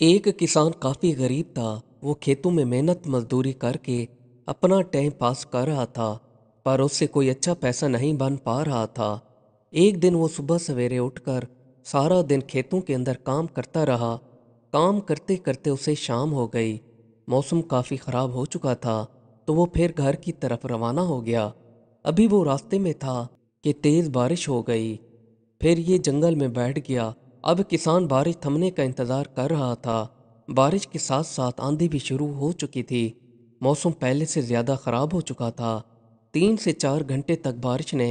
एक किसान काफ़ी गरीब था। वो खेतों में मेहनत मजदूरी करके अपना टाइम पास कर रहा था, पर उससे कोई अच्छा पैसा नहीं बन पा रहा था। एक दिन वो सुबह सवेरे उठकर सारा दिन खेतों के अंदर काम करता रहा। काम करते करते उसे शाम हो गई। मौसम काफ़ी ख़राब हो चुका था, तो वो फिर घर की तरफ रवाना हो गया। अभी वो रास्ते में था कि तेज़ बारिश हो गई। फिर ये जंगल में बैठ गया। अब किसान बारिश थमने का इंतज़ार कर रहा था। बारिश के साथ साथ आंधी भी शुरू हो चुकी थी। मौसम पहले से ज़्यादा ख़राब हो चुका था। 3 से 4 घंटे तक बारिश ने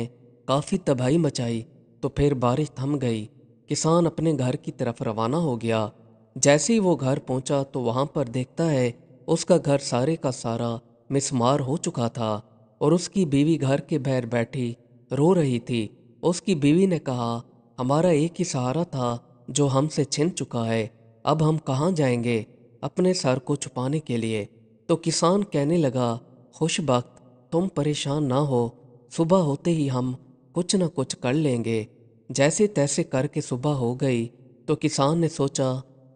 काफ़ी तबाही मचाई, तो फिर बारिश थम गई। किसान अपने घर की तरफ रवाना हो गया। जैसे ही वो घर पहुंचा तो वहां पर देखता है उसका घर सारे का सारा मिसमार हो चुका था और उसकी बीवी घर के बाहर बैठी रो रही थी। उसकी बीवी ने कहा, हमारा एक ही सहारा था जो हमसे छिन चुका है। अब हम कहाँ जाएंगे अपने सर को छुपाने के लिए। तो किसान कहने लगा, खुशबख्त, तुम परेशान ना हो। सुबह होते ही हम कुछ न कुछ कर लेंगे। जैसे तैसे करके सुबह हो गई तो किसान ने सोचा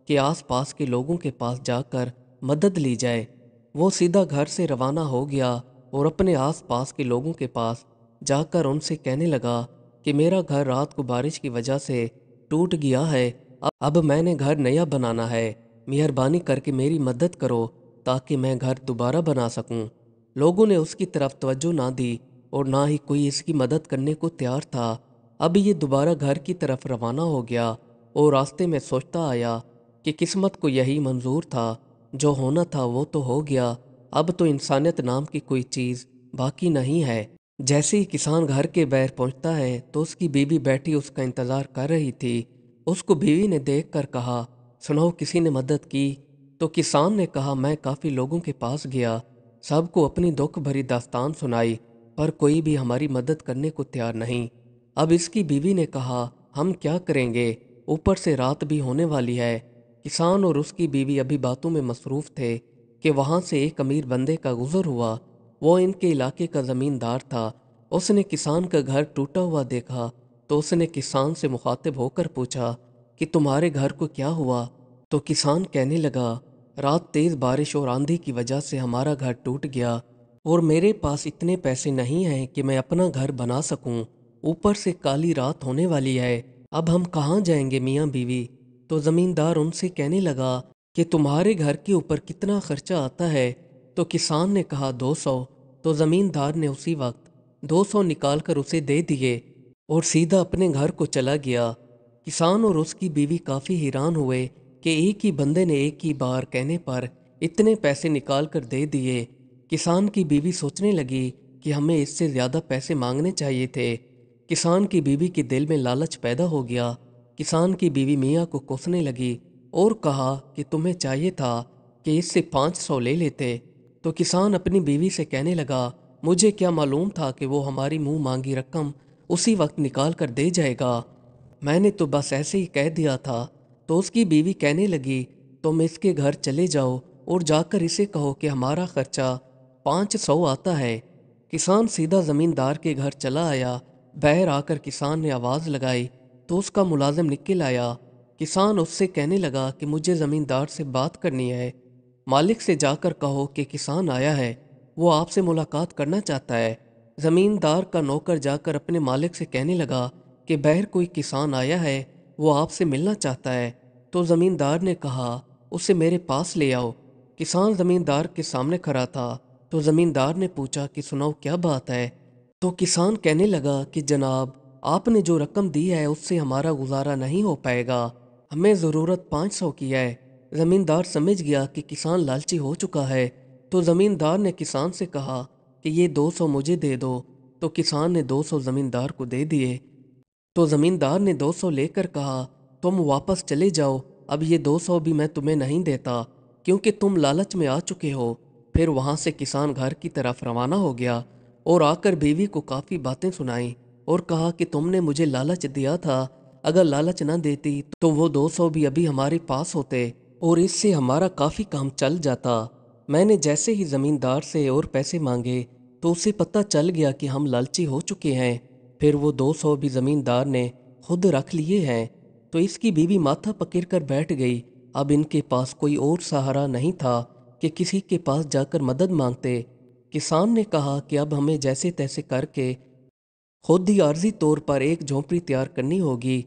कि आसपास के लोगों के पास जाकर मदद ली जाए। वो सीधा घर से रवाना हो गया और अपने आसपास के लोगों के पास जाकर उनसे कहने लगा कि मेरा घर रात को बारिश की वजह से टूट गया है। अब मैंने घर नया बनाना है। मेहरबानी करके मेरी मदद करो ताकि मैं घर दोबारा बना सकूं। लोगों ने उसकी तरफ तवज्जो ना दी और ना ही कोई इसकी मदद करने को तैयार था। अब ये दोबारा घर की तरफ रवाना हो गया और रास्ते में सोचता आया कि किस्मत को यही मंजूर था। जो होना था वो तो हो गया। अब तो इंसानियत नाम की कोई चीज़ बाकी नहीं है। जैसे ही किसान घर के बाहर पहुंचता है तो उसकी बीवी बैठी उसका इंतज़ार कर रही थी। उसको बीवी ने देखकर कहा, सुनाओ किसी ने मदद की? तो किसान ने कहा, मैं काफ़ी लोगों के पास गया, सबको अपनी दुख भरी दास्तान सुनाई, पर कोई भी हमारी मदद करने को तैयार नहीं। अब इसकी बीवी ने कहा, हम क्या करेंगे, ऊपर से रात भी होने वाली है। किसान और उसकी बीवी अभी बातों में मसरूफ़ थे कि वहाँ से एक अमीर बंदे का गुजर हुआ। वो इनके इलाके का ज़मींदार था। उसने किसान का घर टूटा हुआ देखा तो उसने किसान से मुखातिब होकर पूछा कि तुम्हारे घर को क्या हुआ? तो किसान कहने लगा, रात तेज़ बारिश और आंधी की वजह से हमारा घर टूट गया और मेरे पास इतने पैसे नहीं हैं कि मैं अपना घर बना सकूं। ऊपर से काली रात होने वाली है। अब हम कहाँ जाएंगे मियाँ बीवी? तो ज़मींदार उनसे कहने लगा कि तुम्हारे घर के ऊपर कितना खर्चा आता है? तो किसान ने कहा, 200। तो ज़मींदार ने उसी वक्त 200 निकाल कर उसे दे दिए और सीधा अपने घर को चला गया। किसान और उसकी बीवी काफ़ी हैरान हुए कि एक ही बंदे ने एक ही बार कहने पर इतने पैसे निकाल कर दे दिए। किसान की बीवी सोचने लगी कि हमें इससे ज़्यादा पैसे मांगने चाहिए थे। किसान की बीवी के दिल में लालच पैदा हो गया। किसान की बीवी मियाँ को कोसने लगी और कहा कि तुम्हें चाहिए था कि इससे 500 ले लेते। तो किसान अपनी बीवी से कहने लगा, मुझे क्या मालूम था कि वो हमारी मुंह मांगी रकम उसी वक्त निकाल कर दे जाएगा। मैंने तो बस ऐसे ही कह दिया था। तो उसकी बीवी कहने लगी, तुम इसके घर चले जाओ और जाकर इसे कहो कि हमारा खर्चा 500 आता है। किसान सीधा ज़मींदार के घर चला आया। बाहर आकर किसान ने आवाज़ लगाई तो उसका मुलाजिम निकल आया। किसान उससे कहने लगा कि मुझे ज़मींदार से बात करनी है। मालिक से जाकर कहो कि किसान आया है, वो आपसे मुलाकात करना चाहता है। ज़मींदार का नौकर जाकर अपने मालिक से कहने लगा कि बाहर कोई किसान आया है, वो आपसे मिलना चाहता है। तो ज़मींदार ने कहा, उसे मेरे पास ले आओ। किसान ज़मींदार के सामने खड़ा था। तो ज़मींदार ने पूछा कि सुनाओ क्या बात है? तो किसान कहने लगा कि जनाब, आपने जो रकम दी है उससे हमारा गुजारा नहीं हो पाएगा। हमें ज़रूरत 500 की है। ज़मींदार समझ गया कि किसान लालची हो चुका है। तो ज़मींदार ने किसान से कहा कि ये 200 मुझे दे दो। तो किसान ने 200 ज़मींदार को दे दिए। तो ज़मींदार ने 200 लेकर कहा, तुम वापस चले जाओ, अब ये 200 भी मैं तुम्हें नहीं देता क्योंकि तुम लालच में आ चुके हो। फिर वहाँ से किसान घर की तरफ रवाना हो गया और आकर बीवी को काफ़ी बातें सुनाई और कहा कि तुमने मुझे लालच दिया था, अगर लालच न देती तो वो 200 भी अभी हमारे पास होते और इससे हमारा काफ़ी काम चल जाता। मैंने जैसे ही ज़मींदार से और पैसे मांगे तो उसे पता चल गया कि हम लालची हो चुके हैं। फिर वो 200 भी ज़मींदार ने खुद रख लिए हैं। तो इसकी बीवी माथा पकड़ कर बैठ गई اب ان کے پاس کوئی اور سہارا نہیں تھا کہ کسی کے پاس جا کر مدد مانگتے۔ کسان نے کہا کہ اب ہمیں جیسے تیسے کر کے خود ہی عارضی طور پر ایک جھونپڑی تیار کرنی ہوگی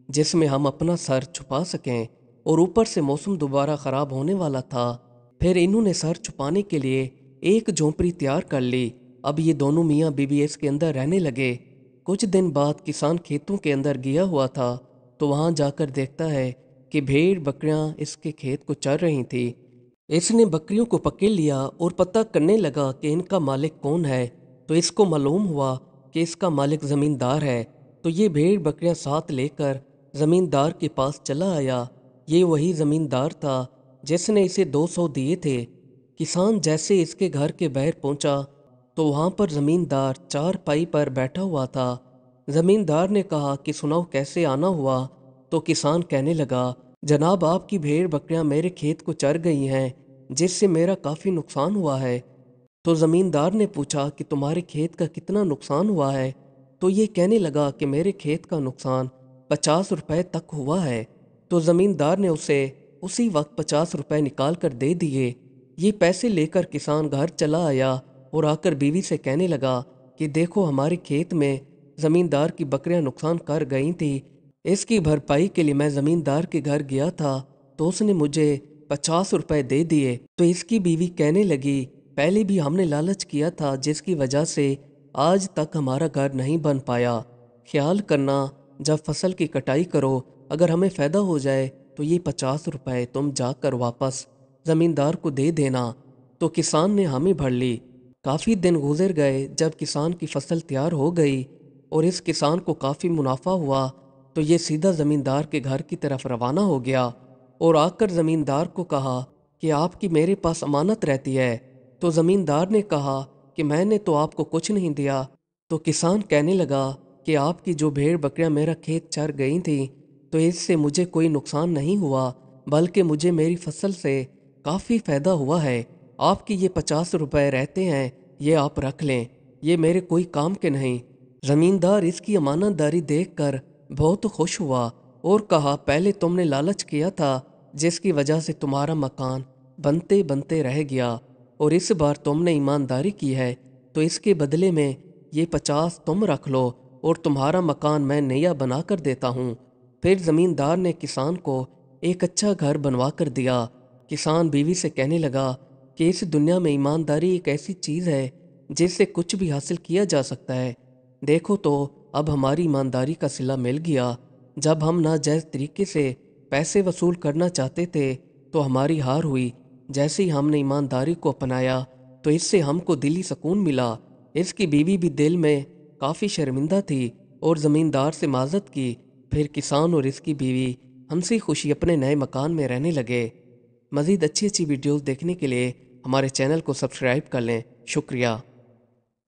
جس میں ہم اپنا سر چھپا سکیں، اور اوپر سے موسم دوبارہ خراب ہونے والا تھا۔ پھر انہوں نے سر چھپانے کے لیے ایک جھونپڑی تیار کر لی۔ اب یہ دونوں میاں بیوی اس کے اندر رہنے لگے۔ کچھ دن بعد کسان کھیتوں کے اندر گیا ہوا تھا تو وہاں جا کر دیکھتا ہے کہ بھیڑ بکریاں اس کے کھیت کو چر رہی تھی۔ اس نے بکریوں کو پکڑ لیا اور پتہ کرنے لگا کہ ان کا مالک کون ہے، تو اس کو معلوم ہوا کہ اس کا مالک زمیندار ہے۔ تو یہ بھیڑ بکریاں ساتھ لے کر زمیندار کے پاس چلا آیا۔ یہ وہی زمیندار تھا جس نے اسے 200 دیے تھے۔ کسان جیسے اس کے گھر کے باہر پہنچا تو وہاں پر زمیندار چار پائی پر بیٹھا ہوا تھا۔ زمیندار نے کہا کہ سناؤ کیسے آنا ہوا؟ تو کسان کہنے لگا، جناب آپ کی بھیڑ بکریاں میرے کھیت کو چر گئی ہیں جس سے میرا کافی نقصان ہوا ہے۔ تو زمیندار نے پوچھا کہ تمہارے کھیت کا کتنا نقصان ہوا ہے؟ تو یہ کہنے لگا کہ میرے کھیت کا نقصان 50 روپے تک ہوا ہے۔ تو زمیندار نے اسے اسی وقت 50 روپے نکال کر دے دیے۔ یہ پیسے لے کر کسان گھر چلا آیا اور آ کر بیوی سے کہنے لگا کہ دیکھو ہمارے کھیت میں زمیندار کی بکریاں نقصان کر گئی تھی، اس کی بھرپائی کے لیے میں زمیندار کے گھر گیا تھا تو اس نے مجھے 50 روپے دے دیے۔ تو اس کی بیوی کہنے لگی، پہلے بھی ہم نے لالچ کیا تھا جس کی وجہ سے آج تک ہمارا گھر نہیں بن پایا۔ خیال کرنا جب فصل کی کٹائی کرو اگر ہمیں فائدہ ہو جائے تو یہ 50 روپے تم جا کر واپس زمیندار کو دے دینا۔ تو کسان نے حامی بھر لی۔ کافی دن گزر گئے۔ جب کسان کی فصل تیار ہو گئی اور اس کسان کو کافی منافع ہوا تو یہ سیدھا زمیندار کے گھر کی طرف روانہ ہو گیا اور آ کر زمیندار کو کہا کہ آپ کی میرے پاس امانت رہتی ہے۔ تو زمیندار نے کہا کہ میں نے تو آپ کو کچھ نہیں دیا۔ تو کسان کہنے لگا کہ آپ کی جو بھیڑ بکریاں میرا کھیت چر گئی تھیں تو اس سے مجھے کوئی نقصان نہیں ہوا بلکہ مجھے میری فصل سے کافی فائدہ ہوا ہے۔ آپ کی یہ 50 روپے رہتے ہیں، یہ آپ رکھ لیں، یہ میرے کوئی کام کے نہیں۔ زمیندار اس کی امانت داری دیکھ کر بہت خوش ہوا اور کہا پہلے تم نے لالچ کیا تھا جس کی وجہ سے تمہارا مکان بنتے بنتے رہ گیا، اور اس بار تم نے ایمانداری کی ہے تو اس کے بدلے میں یہ 50 تم رکھ لو اور تمہارا مکان میں نیا بنا کر دیتا ہوں۔ پھر زمیندار نے کسان کو ایک اچھا گھر بنوا کر دیا۔ کسان بیوی سے کہنے لگا کہ اس دنیا میں ایمانداری ایک ایسی چیز ہے جس سے کچھ بھی حاصل کیا جا سکتا ہے۔ دیکھو تو اب ہماری ایمانداری کا صلہ مل گیا۔ جب ہم ناجائز طریقے سے پیسے وصول کرنا چاہتے تھے تو ہماری ہار ہوئی، جیسے ہی ہم نے ایمانداری کو اپنایا تو اس سے ہم کو دلی سکون ملا۔ اس کی بیوی بھی دل میں کافی شرمندہ تھی اور زمیندار سے معذرت کی۔ پھر کسان اور اس کی بیوی ہنسی خوشی اپنے نئے مکان میں رہنے لگے۔ مزید اچھی ویڈیوز دیکھنے کے لیے ہمارے چینل کو سبسکرائب کر لیں۔ شکریہ۔